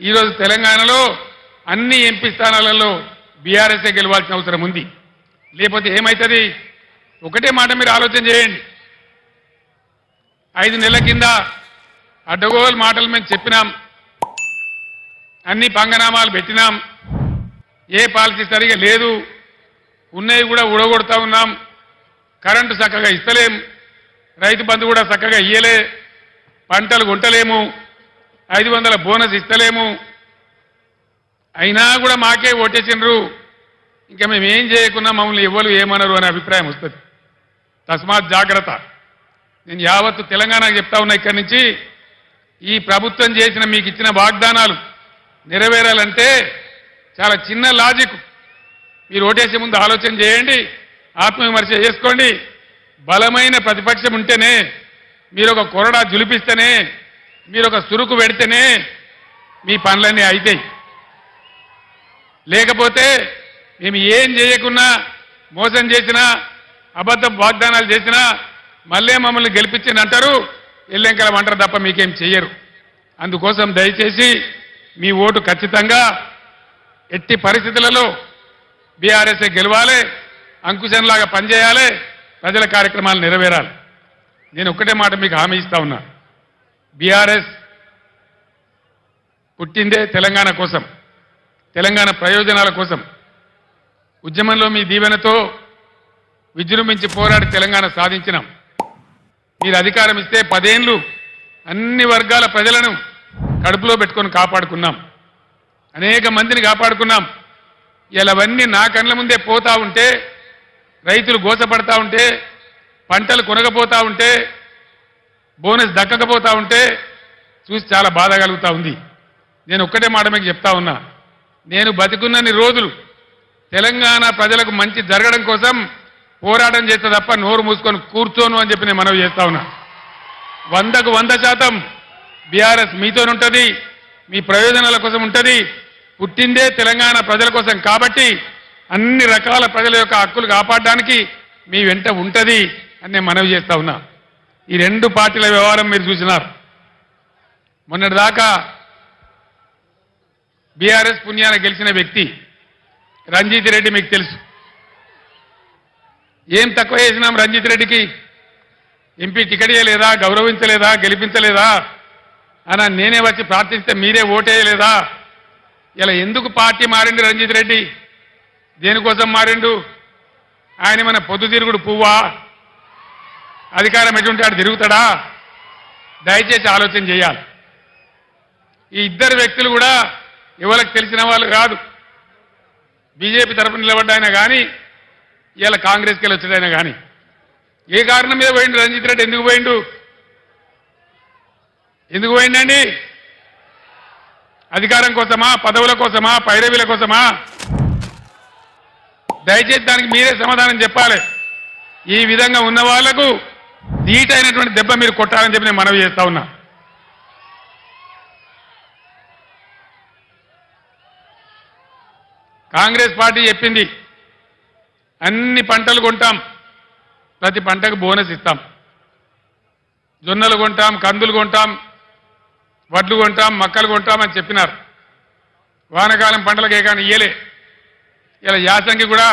ఈరోజు తెలంగాణలో అన్ని ఎంపీ స్థానాలలో బీఆర్ఎస్ఏ గెలవాల్సిన అవసరం ఉంది. లేకపోతే ఏమవుతుంది? ఒకటే మాట మీరు ఆలోచన చేయండి. 5 నెలల కింద అడ్డగోలు మాటలు మేము చెప్పినాం, అన్ని పంగనామాలు పెట్టినాం, ఏ పాలసీ సరిగా లేదు, ఉన్నవి కూడా ఊడగొడతా ఉన్నాం, కరెంటు చక్కగా ఇస్తలేం, రైతు బంధు కూడా చక్కగా ఇయ్యలే, పంటలు కొంటలేము, 500 బోనస్ ఇస్తలేము, అయినా కూడా మాకే ఓటేసినరు, ఇంకా మేము ఏం చేయకున్నా మమ్మల్ని ఎవరు ఏమనరు అనే అభిప్రాయం వస్తుంది. తస్మాత్ జాగ్రత్త. నేను యావత్తు తెలంగాణకు చెప్తా ఉన్నా, ఇక్కడి నుంచి ఈ ప్రభుత్వం చేసిన మీకు ఇచ్చిన వాగ్దానాలు నెరవేరాలంటే చాలా చిన్న లాజిక్. మీరు ఓటేసే ముందు ఆలోచన చేయండి, ఆత్మవిమర్శ చేసుకోండి. బలమైన ప్రతిపక్షం ఉంటేనే, మీరు ఒక కొరడా జులిపిస్తేనే, మీరు ఒక సురుకు పెడితేనే మీ పనులన్నీ అవుతాయి. లేకపోతే మేము ఏం చేయకున్నా, మోసం చేసినా, అబద్ధ వాగ్దానాలు చేసినా మళ్ళీ మమ్మల్ని గెలిపించండి అంటారు, ఎల్లెంకలం అంటారు తప్ప మీకేం చెయ్యరు. అందుకోసం దయచేసి మీ ఓటు ఖచ్చితంగా ఎట్టి పరిస్థితులలో బీఆర్ఎస్ఏ గెలవాలి, అంకుశంలాగా పనిచేయాలి, ప్రజల కార్యక్రమాలు నెరవేరాలి. నేను ఒక్కటే మాట మీకు హామీ ఇస్తా ఉన్నా, బీఆర్ఎస్ పుట్టిందే తెలంగాణ కోసం, తెలంగాణ ప్రయోజనాల కోసం. ఉద్యమంలో మీ దీవెనతో విజృంభించి పోరాడి తెలంగాణ సాధించినాం. మీరు అధికారం ఇస్తే 10 ఏళ్లు అన్ని వర్గాల ప్రజలను కడుపులో పెట్టుకొని కాపాడుకున్నాం, అనేక మందిని కాపాడుకున్నాం. ఇలా అవన్నీ నా కళ్ళ ముందే పోతా ఉంటే, రైతులు గోసపడతా ఉంటే, పంటలు కొనకపోతా ఉంటే, బోనస్ దక్కకపోతా ఉంటే చూసి చాలా బాధ కలుగుతూ ఉంది. నేను ఒక్కటే మాట మీకు చెప్తా ఉన్నా, నేను బతికున్నన్ని రోజులు తెలంగాణ ప్రజలకు మంచి జరగడం కోసం పోరాటం చేస్తే తప్ప నోరు మూసుకొని కూర్చోను అని చెప్పి నేను మనవి చేస్తా ఉన్నా. 100కు 100% బీఆర్ఎస్ మీతోనుంటుంది, మీ ప్రయోజనాల కోసం ఉంటుంది. పుట్టిందే తెలంగాణ ప్రజల కోసం కాబట్టి అన్ని రకాల ప్రజల యొక్క హక్కులు కాపాడడానికి మీ వెంట ఉంటుంది అని నేను మనవి చేస్తా ఉన్నా. ఈ 2 పార్టీల వ్యవహారం మీరు చూసినారు. మొన్నటిదాకా బీఆర్ఎస్ పుణ్యాన గెలిచిన వ్యక్తి రంజిత్ రెడ్డి మీకు తెలుసు. ఏం తక్కువ చేసినాం రంజిత్ రెడ్డికి? ఎంపీ టికెట్ ఇవ్వలేదా, గౌరవించలేదా, గెలిపించలేదా అని నేనే వచ్చి ప్రార్థిస్తే మీరే ఓటేయలేదా? ఇలా ఎందుకు పార్టీ మారిండు రంజిత్ రెడ్డి? దేనికోసం మారిండు? ఆయన మన పొద్దుతిరుగుడు పువ్వా? అధికారం ఎటుంటే ఆడు తిరుగుతాడా? దయచేసి ఆలోచన చేయాలి. ఈ 2 వ్యక్తులు కూడా ఎవరికి తెలిసిన వాళ్ళు కాదు. బీజేపీ తరఫున నిలబడ్డాయినా కానీ, ఇలా కాంగ్రెస్కి వెళ్ళి వచ్చాడైనా కానీ, ఏ కారణం మీద పోయిండు రంజిత్ రెడ్డి? ఎందుకు పోయిండు? ఎందుకు పోయిండండి? అధికారం కోసమా, పదవుల కోసమా, పైరవీల కోసమా? దయచేసి దానికి మీరే సమాధానం చెప్పాలి. ఈ విధంగా ఉన్న వాళ్లకు ధీటైనటువంటి దెబ్బ మీరు కొట్టాలని చెప్పి నేను మనవి చేస్తా ఉన్నా. కాంగ్రెస్ పార్టీ చెప్పింది అన్ని పంటలు కొంటాం, ప్రతి పంటకు బోనస్ ఇస్తాం, జొన్నలు కొంటాం, కందులు కొంటాం, వడ్లు కొంటాం, మక్కలు కొంటాం అని చెప్పినారు. వానకాలం పంటలకు ఏ కానీ ఇయ్యలే. ఇలా యాసంగి కూడా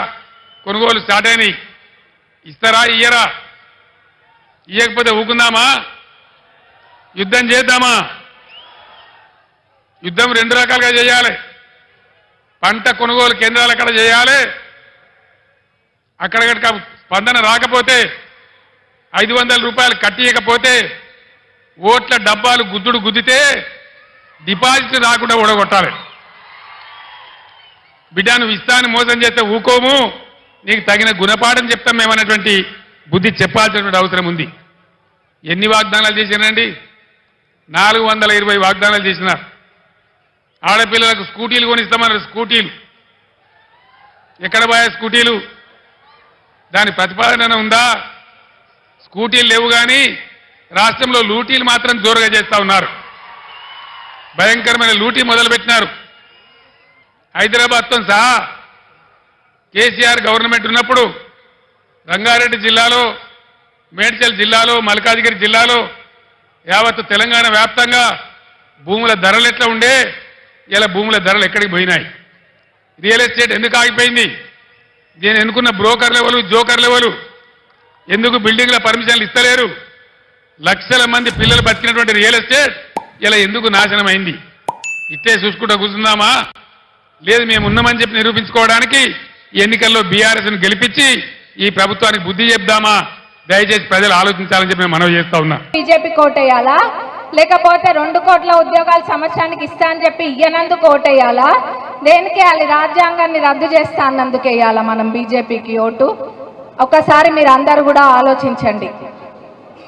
కొనుగోలు స్టార్ట్ అయినాయి. ఇస్తారా, ఇయ్యరా? ఇయ్యకపోతే ఊకుందామా? యుద్ధం చేద్దామా? యుద్ధం 2 రకాలుగా చేయాలి. పంట కొనుగోలు కేంద్రాలు అక్కడ చేయాలి. అక్కడ స్పందన రాకపోతే, 500 రూపాయలు కట్టియకపోతే, ఓట్ల డబ్బాలు గుద్దుడు గుద్దితే డిపాజిట్ రాకుండా ఓడగొట్టాలి. బిడ్డ నువ్వు ఇస్తాను మోసం చేస్తే ఊకోము, నీకు తగిన గుణపాఠం చెప్తాం మేమన్నటువంటి బుద్ధి చెప్పాల్సినటువంటి అవసరం ఉంది. ఎన్ని వాగ్దానాలు చేసినారండి? 420 వాగ్దానాలు చేసినారు. ఆడపిల్లలకు స్కూటీలు కొనిస్తామన్నారు. స్కూటీలు ఎక్కడ పోయా? స్కూటీలు దాని ప్రతిపాదన ఉందా? స్కూటీలు లేవు. కానీ రాష్ట్రంలో లూటీలు మాత్రం జోరుగా చేస్తా ఉన్నారు. భయంకరమైన లూటీ మొదలుపెట్టినారు. హైదరాబాద్తో సహా కేసీఆర్ గవర్నమెంట్ ఉన్నప్పుడు రంగారెడ్డి జిల్లాలో, మేడ్చల్ జిల్లాలో, మల్కాజిగిరి జిల్లాలో, యావత్తు తెలంగాణ వ్యాప్తంగా భూముల ధరలు ఎట్లా ఉండే, ఇలా భూముల ధరలు ఎక్కడికి పోయినాయి? రియల్ ఎస్టేట్ ఎందుకు ఆగిపోయింది? దీని ఎన్నుకున్న బ్రోకర్ లెవెలు, జోకర్ లెవెలు ఎందుకు బిల్డింగ్ల పర్మిషన్లు ఇస్తలేరు? లక్షల మంది పిల్లలు బతికినటువంటి రియల్ ఎస్టేట్ ఇలా ఎందుకు నాశనం అయింది? ఇట్టే చూసుకుంటూ కూర్చుందామా? లేదు మేము ఉన్నామని చెప్పి నిరూపించుకోవడానికి ఎన్నికల్లో బీఆర్ఎస్ను గెలిపించి ఈ ప్రభుత్వానికి బుద్ధి చెప్దామా? దయచేసి ప్రజలు ఆలోచించాలని చెప్పి మేము మనవి చేస్తా ఉన్నా. బీజేపీ కోటేయాలా, లేకపోతే 2 కోట్ల ఉద్యోగాలు సంవత్సరానికి ఇస్తా అని చెప్పి ఇయ్యనందుకు ఓటేయాలా? దేనికి వేయాలి? రాజ్యాంగాన్ని రద్దు చేస్తా అన్నందుకు వేయాలా మనం బీజేపీకి ఓటు? ఒకసారి మీరు అందరూ కూడా ఆలోచించండి.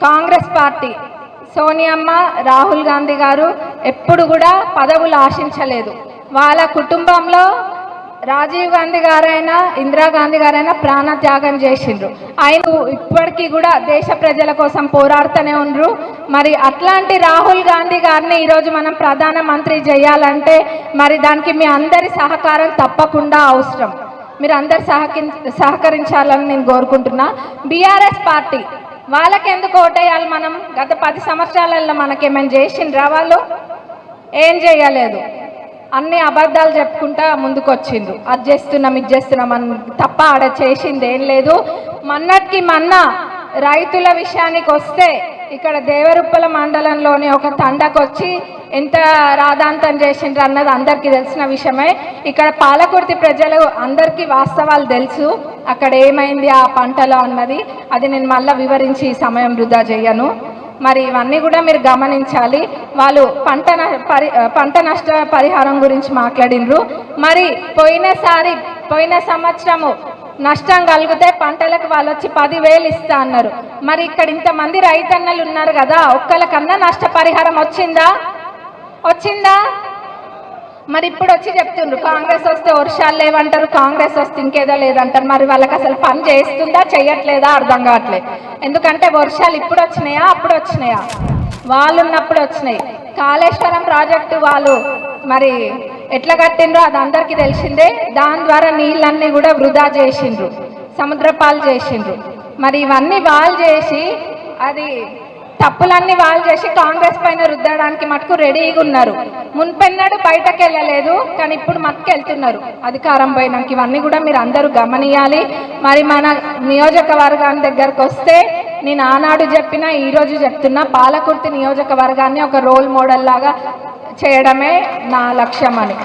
కాంగ్రెస్ పార్టీ సోనియమ్మ, రాహుల్ గాంధీ గారు ఎప్పుడు కూడా పదవులు ఆశించలేదు. వాళ్ళ కుటుంబంలో రాజీవ్ గాంధీ గారైనా ఇందిరాగాంధీ గారైనా ప్రాణత్యాగం చేసిండ్రు. ఆయన ఇప్పటికీ కూడా దేశ ప్రజల కోసం పోరాడుతూనే ఉండ్రు. మరి అట్లాంటి రాహుల్ గాంధీ గారిని ఈరోజు మనం ప్రధానమంత్రి చేయాలంటే మరి దానికి మీ అందరి సహకారం తప్పకుండా అవసరం. మీరు అందరు సహకరించాలని నేను కోరుకుంటున్నా. బీఆర్ఎస్ పార్టీ వాళ్ళకెందుకు ఓటేయాలి మనం? గత 10 సంవత్సరాలలో మనకేమైనా చేసిండ్రా? వాళ్ళు ఏం చేయలేదు. అన్ని అబద్ధాలు చెప్పుకుంటా ముందుకొచ్చిండ్రు. అది చేస్తున్నాం, ఇది చేస్తున్నాం అని తప్ప ఆడ చేసింది ఏం లేదు. మొన్నటికి మొన్న రైతుల విషయానికి వస్తే ఇక్కడ దేవరుప్పల మండలంలోని ఒక తండకొచ్చి ఎంత రాదాంతం చేసిండ్రు అన్నది అందరికీ తెలిసిన విషయమే. ఇక్కడ పాలకుర్తి ప్రజలు అందరికీ వాస్తవాలు తెలుసు, అక్కడ ఏమైంది ఆ పంటలో అన్నది. అది నేను మళ్ళీ వివరించి సమయం వృధా చేయను. మరి ఇవన్నీ కూడా మీరు గమనించాలి. వాళ్ళు పంట నష్ట పరిహారం గురించి మాట్లాడినరు. మరి పోయిన సంవత్సరము నష్టం కలిగితే పంటలకు వాళ్ళు వచ్చి 10,000 ఇస్తా అన్నారు. మరి ఇక్కడ ఇంతమంది రైతన్నలు ఉన్నారు కదా, ఒక్కరికన్నా నష్టపరిహారం వచ్చిందా? మరి ఇప్పుడు వచ్చి చెప్తుండ్రు కాంగ్రెస్ వస్తే వర్షాలు లేవంటారు, కాంగ్రెస్ వస్తే ఇంకేదో లేదంటారు. మరి వాళ్ళకి అసలు పని చేస్తుందా చేయట్లేదా అర్థం కావట్లేదు. ఎందుకంటే వర్షాలు ఇప్పుడు వచ్చినాయా అప్పుడు వచ్చినాయా? వాళ్ళు ఉన్నప్పుడు వచ్చినాయి. కాళేశ్వరం ప్రాజెక్టు వాళ్ళు మరి ఎట్లా కట్టిండ్రో అది అందరికీ తెలిసిందే. దాని ద్వారా నీళ్ళన్నీ కూడా వృధా చేసిండ్రు, సముద్రపాలు చేసిండ్రు. మరి ఇవన్నీ వాళ్ళు చేసి అది తప్పులన్నీ వాళ్ళు చేసి కాంగ్రెస్ పైన రుద్దడానికి మటుకు రెడీగా ఉన్నారు. మున్పెన్నడు బయటకు వెళ్ళలేదు, కానీ ఇప్పుడు మట్టుకు వెళ్తున్నారు అధికారం పోయినాక. ఇవన్నీ కూడా మీరు అందరూ గమనియాలి. మరి మన నియోజకవర్గాన్ని దగ్గరకు వస్తే నేను ఆనాడు చెప్పినా ఈరోజు చెప్తున్నా, పాలకుర్తి నియోజకవర్గాన్ని ఒక రోల్ మోడల్ లాగా చేయడమే నా లక్ష్యం అని.